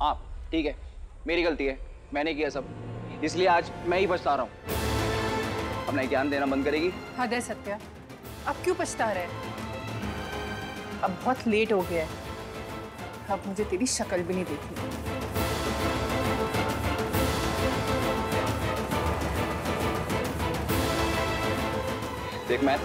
हाँ ठीक है, मेरी गलती है, मैंने किया सब, इसलिए आज मैं ही पछता रहा हूँ। अपना ध्यान देना बंद करेगी? हद है सत्या, अब क्यों पछता रहे? अब बहुत लेट हो गया है, अब मुझे तेरी शक्ल भी नहीं देखनी। देख मैं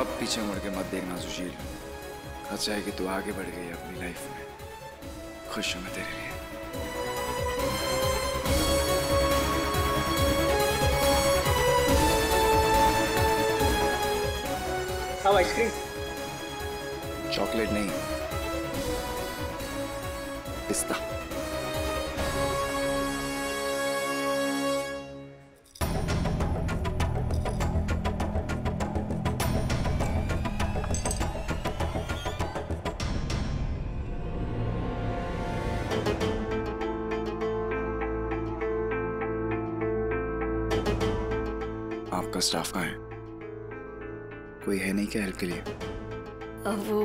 अब पीछे मुड़ के मत देखना सुशील। अच्छा है कि तू आगे बढ़ गई अपनी लाइफ में। खुश हूं मैं तेरे लिए। अब आइसक्रीम? चॉकलेट नहीं, पिस्ता। आपका स्टाफ कहाँ है? कोई है नहीं क्या हेल्प के लिए? वो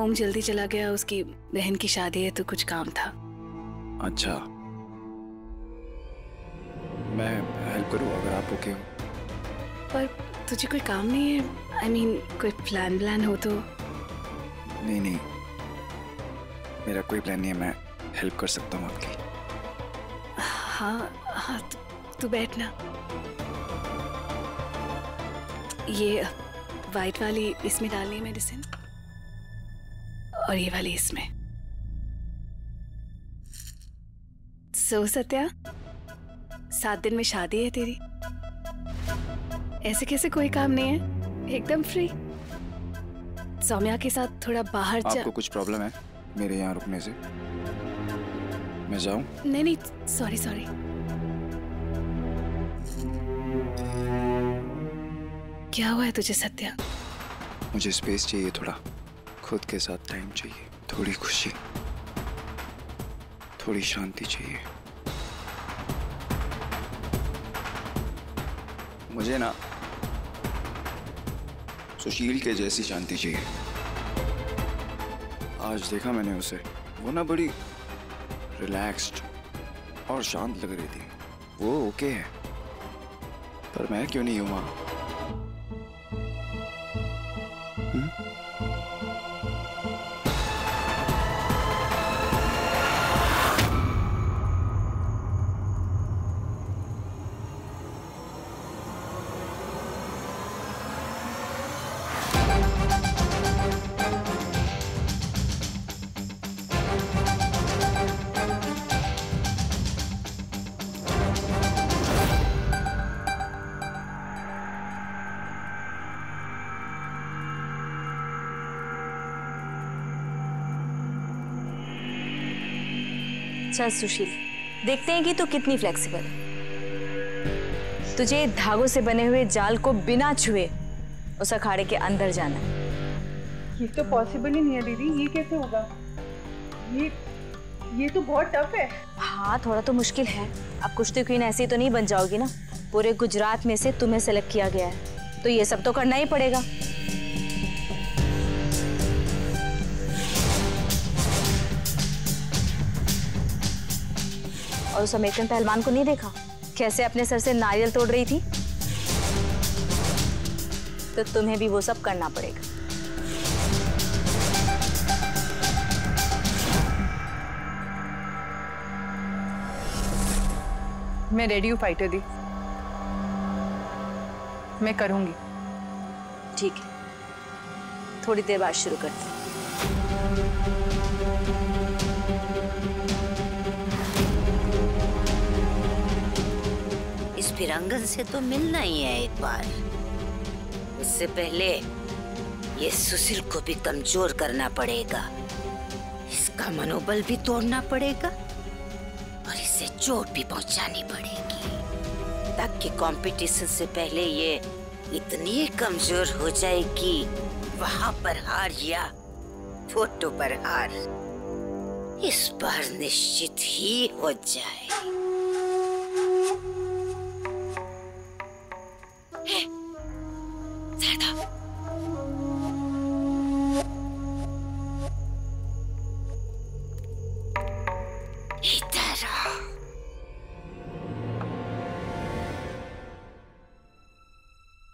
ओम जल्दी चला गया, उसकी बहन की शादी है तो कुछ काम था। अच्छा, मैं हेल्प करूँ अगर आप ओके हो? पर तुझे कोई काम नहीं है? I mean, कोई प्लान हो तो? नहीं, मेरा कोई प्लान नहीं है, मैं हेल्प कर सकता हूँ आपकी। हाँ, तू बैठना। ये वाइट वाली इसमें डालनी है मेडिसिन, और ये वाली इसमें। सो सत्या, 7 दिन में शादी है तेरी, ऐसे कैसे कोई काम नहीं है? एकदम फ्री। सौम्या के साथ थोड़ा बाहर जा। आपको कुछ प्रॉब्लम है मेरे यहाँ रुकने से? मैं जाऊं? नहीं, सॉरी। क्या हुआ है तुझे सत्या? मुझे स्पेस चाहिए, थोड़ा खुद के साथ टाइम चाहिए, थोड़ी खुशी, थोड़ी शांति चाहिए। मुझे ना सुशील के जैसी शांति चाहिए। आज देखा मैंने उसे, वो ना बड़ी रिलैक्स्ड और शांत लग रही थी। वो ओके है, पर मैं क्यों नहीं हूं वहां? चल सुशील, देखते हैं कि तू कितनी फ्लेक्सिबल है। तुझे धागों से बने हुए जाल को बिना छुए उस अखाड़े के अंदर जाना है। ये तो पॉसिबल ही नहीं है दीदी, ये कैसे होगा? ये तो बहुत टफ है। हाँ, थोड़ा तो मुश्किल है। अब कुश्ती क्वीन ऐसी तो नहीं बन जाओगी ना। पूरे गुजरात में से तुम्हें सेलेक्ट किया गया है, तो ये सब तो करना ही पड़ेगा। और उस अमेरिकन पहलवान को नहीं देखा कैसे अपने सर से नारियल तोड़ रही थी? तो तुम्हें भी वो सब करना पड़ेगा। मैं रेडी हूँ फाइटर दी, मैं करूंगी। ठीक है, थोड़ी देर बाद शुरू करते हैं। इस फिरंगन से तो मिलना ही है एक बार। उससे पहले ये सुशील को भी कमजोर करना पड़ेगा, इसका मनोबल भी तोड़ना पड़ेगा और इसे चोट भी पहुंचानी पड़ेगी, ताकि कंपटीशन से पहले ये इतनी कमजोर हो जाएगी वहां पर हार या फोटो पर हार इस बार निश्चित ही हो जाए। इधर आओ।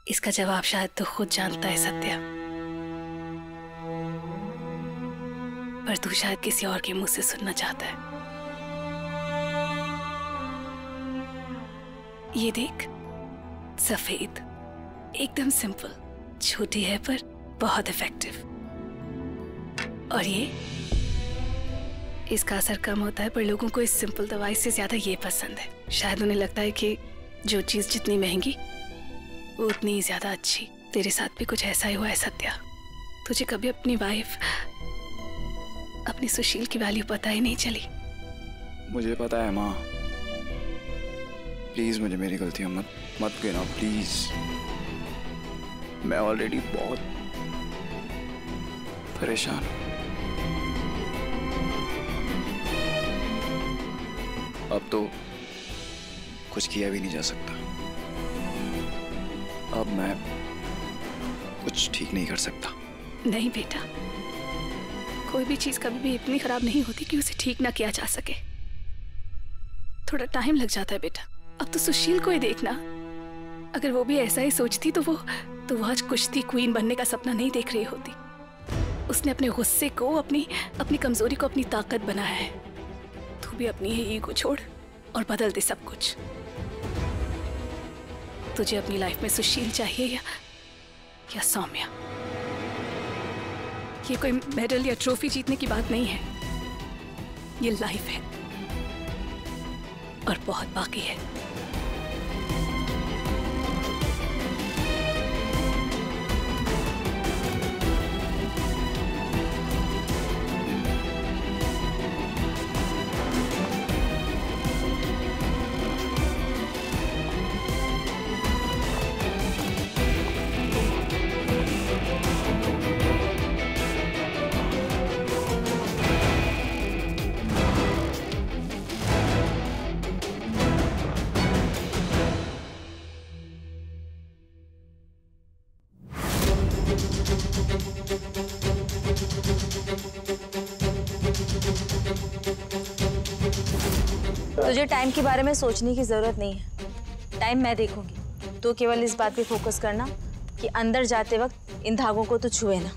इसका जवाब शायद तो खुद जानता है सत्या, पर तू शायद किसी और के मुंह से सुनना चाहता है। ये देख, सफेद, एकदम सिंपल, छोटी है पर बहुत इफेक्टिव। और ये, इसका असर कम होता है पर लोगों को इस सिंपल दवाई से ज्यादा ये पसंद है। शायद उन्हें लगता है कि जो चीज जितनी महंगी वो उतनी ही ज्यादा अच्छी। तेरे साथ भी कुछ ऐसा ही हुआ है सत्या। तुझे कभी अपनी वाइफ, अपनी सुशील की वैल्यू पता ही नहीं चली। मुझे पता है माँ, प्लीज मुझे मेरी गलतियां मत गिनाओ प्लीज। मैं ऑलरेडी बहुत परेशान हूं। अब तो कुछ किया भी नहीं जा सकता। अब मैं कुछ ठीक नहीं कर सकता। नहीं बेटा, कोई भी चीज कभी भी इतनी खराब नहीं होती कि उसे ठीक ना किया जा सके। थोड़ा टाइम लग जाता है बेटा। अब तो सुशील को ही देखना, अगर वो भी ऐसा ही सोचती तो वो आज कुश्ती क्वीन बनने का सपना नहीं देख रही होती। उसने अपने गुस्से को, अपनी कमजोरी को अपनी ताकत बनाया है। तू भी अपनी ही ईगो छोड़ और बदल दे सब कुछ। तुझे अपनी लाइफ में सुशील चाहिए या सौम्या। ये कोई मेडल या ट्रॉफी जीतने की बात नहीं है, ये लाइफ है और बहुत बाकी है। तुझे टाइम के बारे में सोचने की जरूरत नहीं है। टाइम मैं देखूंगी। तो केवल इस बात पे फोकस करना कि अंदर जाते वक्त इन धागों को तो छुए ना।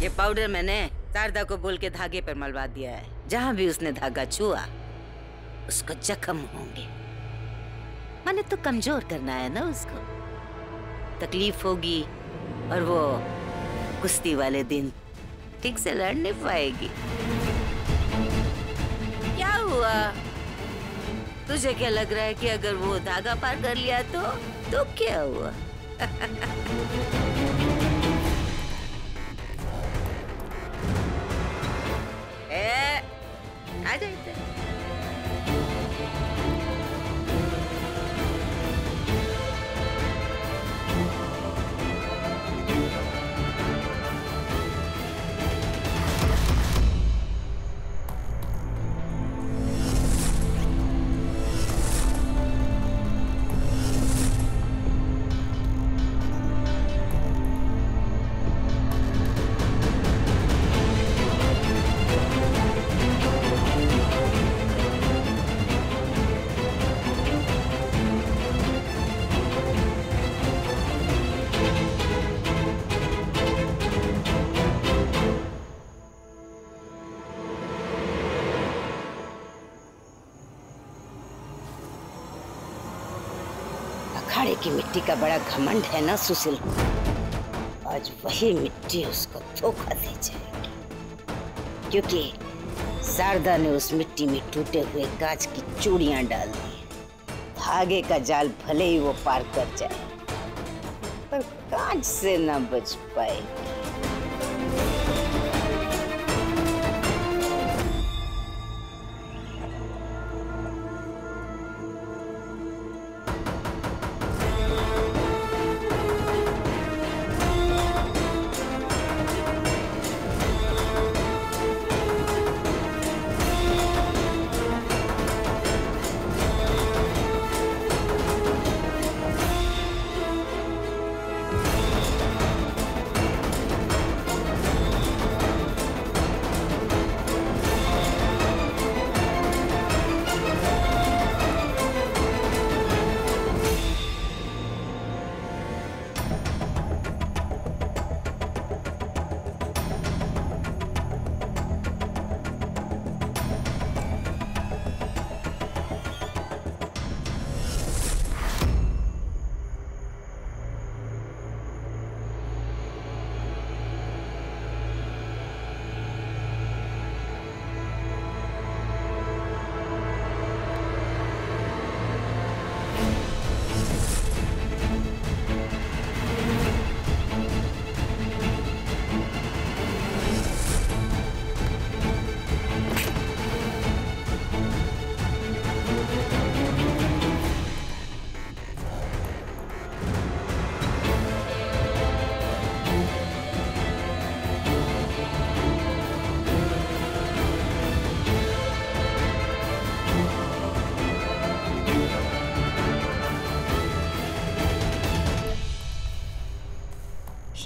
ये पाउडर मैंने शारदा को बोल के धागे पर मलवा दिया है। जहाँ भी उसने धागा छुआ उसको जख्म होंगे। मैंने तो कमजोर करना है ना उसको, तकलीफ होगी और वो कुश्ती वाले दिन ठीक से लड़ नहीं पाएगी। क्या हुआ? तुझे क्या लग रहा है कि अगर वो धागा पार कर लिया तो क्या हुआ? आ जा इधर। अखाड़े की मिट्टी का बड़ा घमंड है ना सुशील को। आज वही मिट्टी उसको धोखा दे जाएगी, क्योंकि शारदा ने उस मिट्टी में टूटे हुए कांच की चूड़ियां डाल दी। धागे का जाल भले ही वो पार कर जाए, पर कांच से ना बच पाएगी।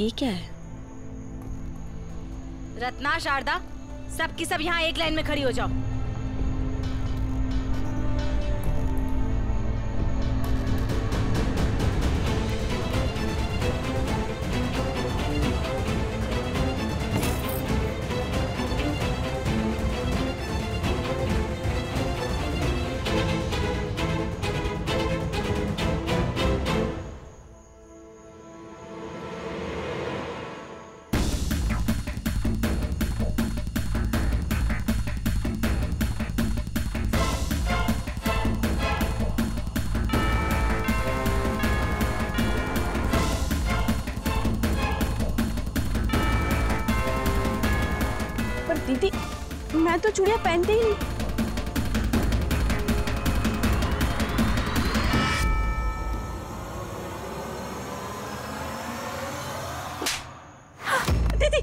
ये क्या है? रत्ना, शारदा, सब की सब यहाँ एक लाइन में खड़ी हो जाओ। दीदी, मैं तो चूड़ियां पहनती ही नहीं। दीदी,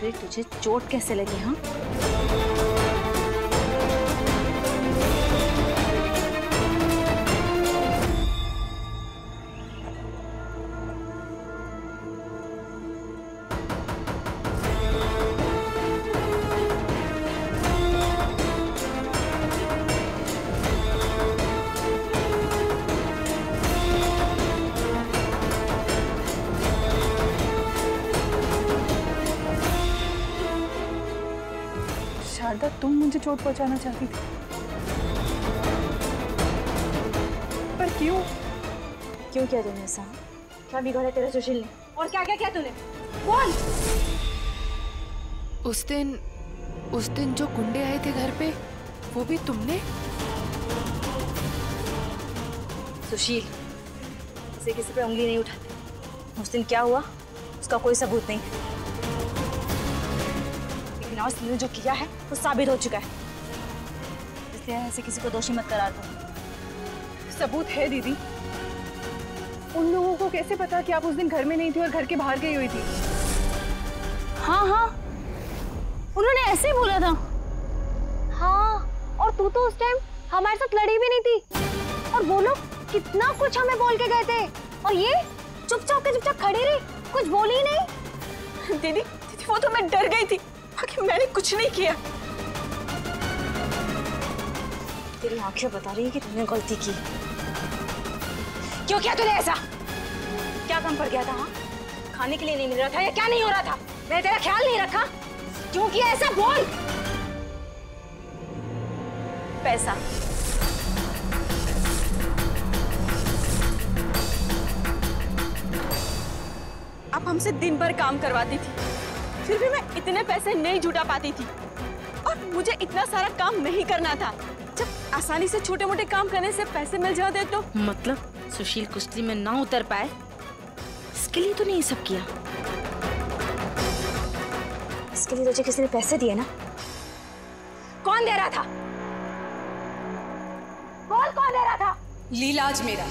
फिर तुझे चोट कैसे लगी? हाँ, शारदा, तुम मुझे चोट पहुंचाना चाहती थी, पर क्यों? क्यों किया तूने ऐसा? क्या बिगाड़ा तेरे सुशील ने? और क्या क्या किया तूने? बोल। उस दिन जो गुंडे आए थे घर पे, वो भी तुमने? सुशील, इसे किसी पे उंगली नहीं उठाते। उस दिन क्या हुआ उसका कोई सबूत नहीं, लेकिन आज तुमने जो किया है वो साबित हो चुका है, इसलिए ऐसे किसी को दोषी मत करार दो। सबूत है दीदी। उन लोगों को कैसे पता कि आप उस दिन घर में नहीं थी और घर के बाहर गई हुई थी? हाँ हाँ, उन्होंने ऐसे ही बोला था। हाँ, और तू तो उस टाइम हमारे साथ लड़ी भी नहीं थी, और वो लोग कितना कुछ हमें बोल के गए थे, और ये चुपचाप खड़ी रही, कुछ बोली ही नहीं। दीदी, वो तो मैं डर गई थी, बाकी मैंने कुछ नहीं किया। तेरी आंखें बता रही है कि तूने गलती की। क्यों किया तूने ऐसा? क्या कम पड़ गया था? हाँ, खाने के लिए नहीं मिल रहा था या क्या नहीं हो रहा था? मैंने तेरा ख्याल नहीं रखा? क्यों किया ऐसा? बोल। पैसा। आप हमसे दिन भर काम करवाती थी, फिर भी मैं इतने पैसे नहीं जुटा पाती थी, और मुझे इतना सारा काम नहीं करना था। जब आसानी से छोटे मोटे काम करने से पैसे मिल जाते तो। मतलब सुशील कुश्ती में ना उतर पाए, इसके लिए तूने ये सब किया? इसके लिए तुझे किसी ने पैसे दिए ना? कौन दे रहा था? बोल, कौन दे रहा था? लीलाज मेरा।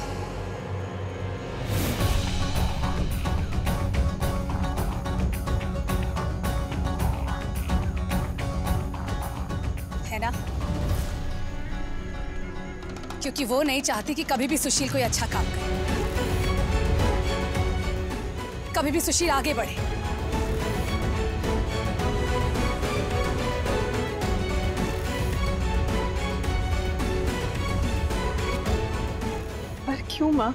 है ना? क्योंकि वो नहीं चाहती कि कभी भी सुशील कोई अच्छा काम करे, कभी भी सुशील आगे बढ़े। पर क्यों माँ?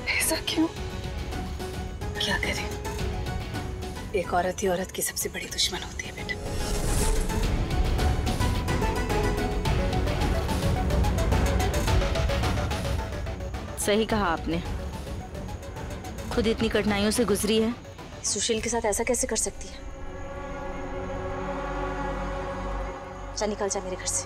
ऐसा क्यों? क्या करें, एक औरत ही औरत की सबसे बड़ी दुश्मन होती है बेटा। सही कहा आपने, खुद इतनी कठिनाइयों से गुजरी है, सुशील के साथ ऐसा कैसे कर सकती है? चल निकल जा मेरे घर से।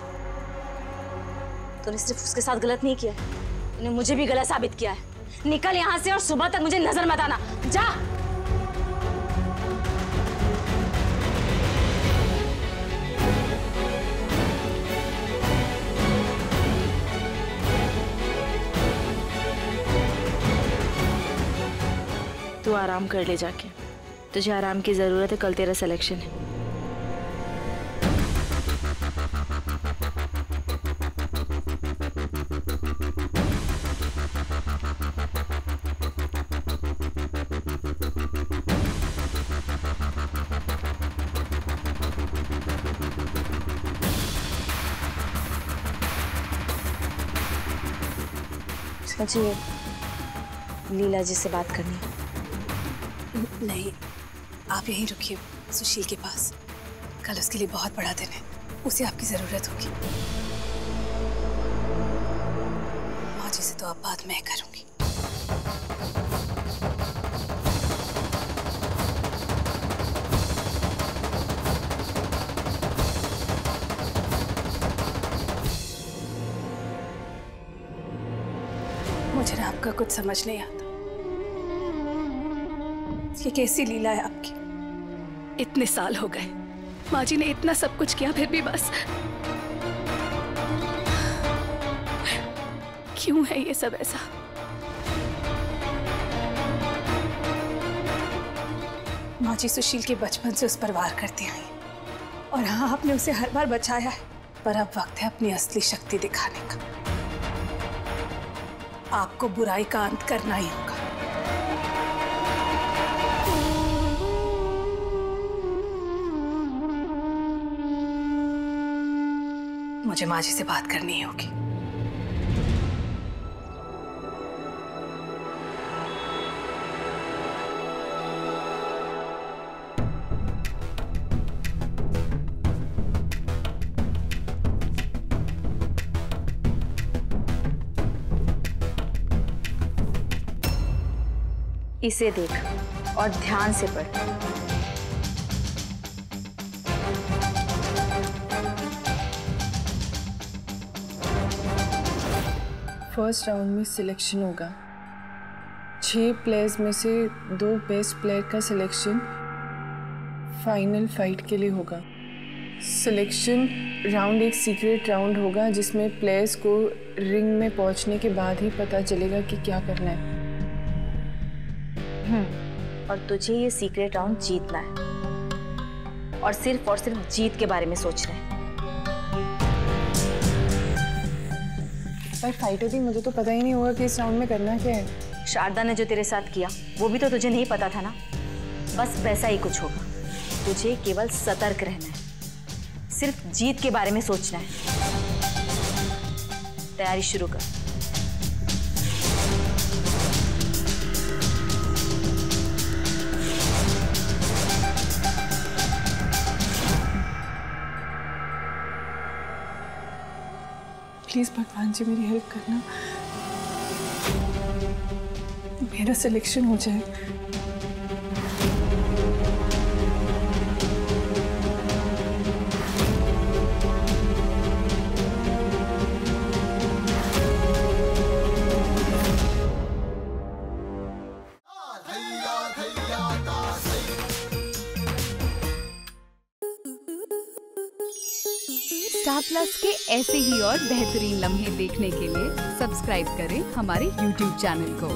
तूने सिर्फ उसके साथ गलत नहीं किया, तूने मुझे भी गलत साबित किया है। निकल यहाँ से और सुबह तक मुझे नजर मत आना। जा। तू आराम कर ले जाके, तुझे आराम की जरूरत है, कल तेरा सिलेक्शन है। मुझे लीला जी से बात करनी है। नहीं, आप यहीं रुकिए सुशील के पास। कल उसके लिए बहुत बड़ा दिन है, उसे आपकी जरूरत होगी। माँ जी से तो अब बात मैं करूंगी। मुझे ना आपका कुछ समझ नहीं आता। ये कैसी लीला है आपकी? इतने साल हो गए, माँ जी ने इतना सब कुछ किया, फिर भी बस क्यों है ये सब ऐसा? माँ जी सुशील के बचपन से उस पर वार करती आई, और हाँ, आपने उसे हर बार बचाया है, पर अब वक्त है अपनी असली शक्ति दिखाने का। आपको बुराई का अंत करना ही होगा। मुझे माँ जी से बात करनी होगी। इसे देख और ध्यान से पढ़। फर्स्ट राउंड में सिलेक्शन होगा। 6 प्लेयर्स में से 2 बेस्ट प्लेयर का सिलेक्शन फाइनल फाइट के लिए होगा। सिलेक्शन राउंड एक सीक्रेट राउंड होगा, जिसमें प्लेयर्स को रिंग में पहुंचने के बाद ही पता चलेगा कि क्या करना है। और तुझे ये सीक्रेट राउंड जीतना है, और सिर्फ जीत के बारे में सोचना है। पर फाइटर दी, मुझे तो पता ही नहीं होगा कि इस राउंड में करना क्या है। शारदा ने जो तेरे साथ किया वो भी तो तुझे नहीं पता था ना। बस वैसा ही कुछ होगा। तुझे केवल सतर्क रहना है, सिर्फ जीत के बारे में सोचना है। तैयारी शुरू कर। प्लीज भगवान जी मेरी हेल्प करना, मेरा सिलेक्शन हो जाए। स्टार प्लस के ऐसे ही और बेहतरीन लम्हे देखने के लिए सब्सक्राइब करें हमारे YouTube चैनल को।